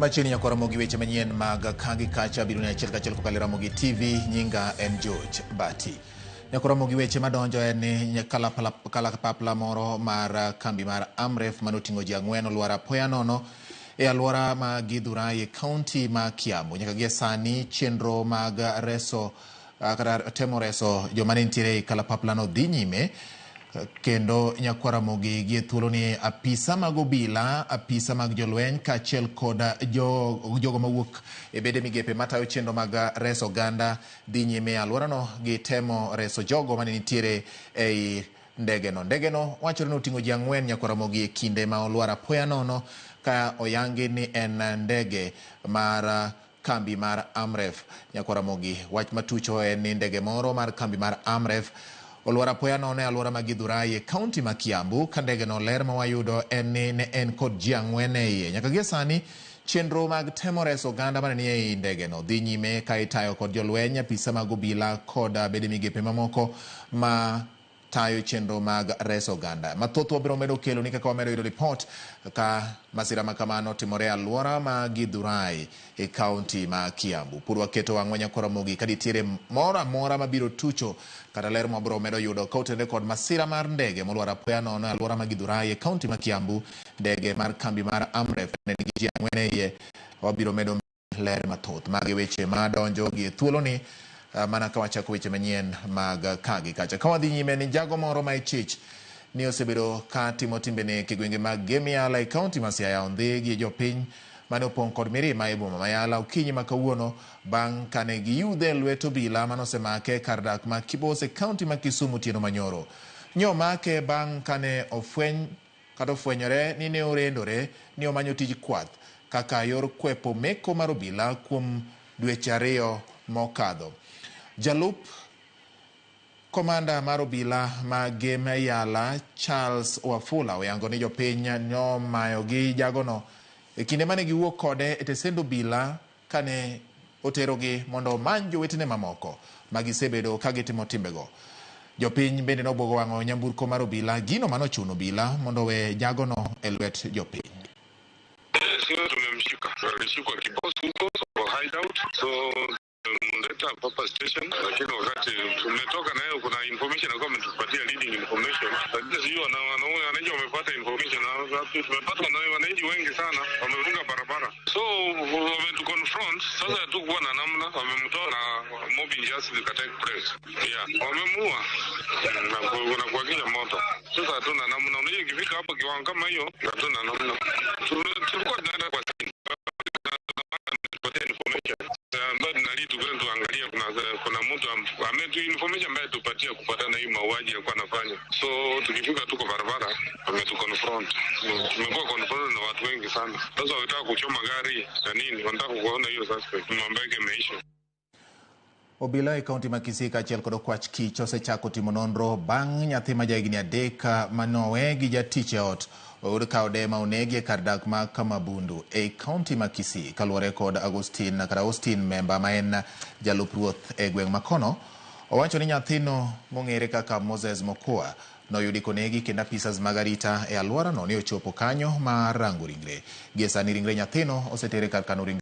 Machini ya kwa Ramogi weche manyen mag kangi kacha biro ne achiel kokalo Ramogi TV. Nyinga en George Bati. Nyakora Ramogi weche madonjo en kalapapla moro mar kambi mar Amref manoting'o ji 4 oluar apoya nono e alwora ma Githurai e kaunti ma Kiambu. Nyaka gie sani chenro mag reso kata temo reso joma ne nitiere e kalapapla no dhi nyime. Kendo Nyakwa Ramogi gie thuolo ni apisa mag obila, apisa mag jolweny kaachiel koda jogo mawuok e bede migepe matayo chenro mag reso oganda dhi nyime alworano gi temo reso jogo mane nitiere ei ndegeno. Ndegeno wachore ni oting'o ji 4 Nyakwa Ramogi e kinde ma oluar apoya nono ka oyangi ni en ndege mar kambi mar Amref. Nyakwa Ramogi wach matucho en ni ndege moro mar kambi mar Amref oluar apoya nono e alwora ma Githurai e kaunti ma Kiambu. Ka ndege no ler ma wayudo en ni ne en kod ji 4 e iye. Nyaka gie sani chenro mag temo reso oganda mane ni ei ndege no dhi nyime ka itayo kod jolweny, apisa mag obila kod bede migepe mamoko ma tayo chenro mag reso oganda. Mathoth wabiro medo kelo ni kaka wamedo yudo report ka masira makamano timore alwora ma Githurai e kaunti ma Kiambu. Pur waketo wang'wa Nyakwa Ramogi ka nitiere moro amora mabiro tucho kata ler mabiro medo yudo ka otende kod masira mar ndege moluar apoya nono e alwora ma Githurai e kaunti ma Kiambu. Ndege mar kambi mar Amref ne nigi ji 4 e iye. Wabiro medo ler mathoth mag weche madonjo gi thuolo ni. Mana ka wachako weche manyien mag kagi kacha. Ka wadhi nyime ni jago moro ma ichich ni osebedo ka timo timbene e gwenge mag Gemiala e kaunti ma Siaya ondhi gi jopiny mane opong' kod mirima e boma ma Yala okinyi ma kawuono bang' kane giyudhe lwet obila mane osemake kar dak ma Kibose kaunti ma Kisumu tieno manyoro. Nyo make bang' kane ofwenyore ni ne orendore ni omanyo tij kwath kaka yor kwepo meko mar obila kuom dweche 2 mokadho. Jalup komanda mar obila ma Gemiala Charles Wafula oyango ni jopiny nomayo gi jagono e kinde mane giwuok kode e tesend obila kane oterogi mondo omany jowetene mamoko ma gisebedo ka gitimo timbego. Jopiny bende nobuogo wang'o nyamburko mar obila, gino manochuno obila mondo we jagono e lwet jopiny. Tumemshika Kibose huko hideout, so leta papa station, lakini wakati tumetoka nayo kuna information ambayo ametupatia leading information, lakini sio wananchi wamepata information na tumepata wananchi wengi sana wamefunga barabara, so wametu confront. Sasa hatukuwa na namna, wamemtoa na mobbing justice ka take place, wamemuua na kuagiza moto. Sasa hatuna namna, unajua ikifika hapo kiwango kama hiyo hatuna namna. Tulikuwa tunaenda kwa kuna mtu ametu information ambaye tupatia kupatana hii mauaji alikuwa anafanya. So tukifika tuko barabara ametu confront. Tumekuwa confront na watu wengi sana. Sasa wanataka kuchoma gari na nini, wanataka kuona hiyo suspect mambo yake imeisha. Obila e kaunti ma Kisii kaachiel kod Okwach Kich osechako timo nonro bang' nyathi ma jahigni 3 manowe gi jatich e ot oyud ka odema onegi e kar dak ma Kamabundu e kaunti ma Kisii. Kaluwore kod Austin Memba ma en jalup ruoth e gweng' makono, owacho ni nyathino mong'ere kaka Moses Mokua noyudi konegi kendo apisas mag arita e alworano ne ochopo kanyo mar rango ringre. Gie sani ringre nyathino osetere kar kano ringre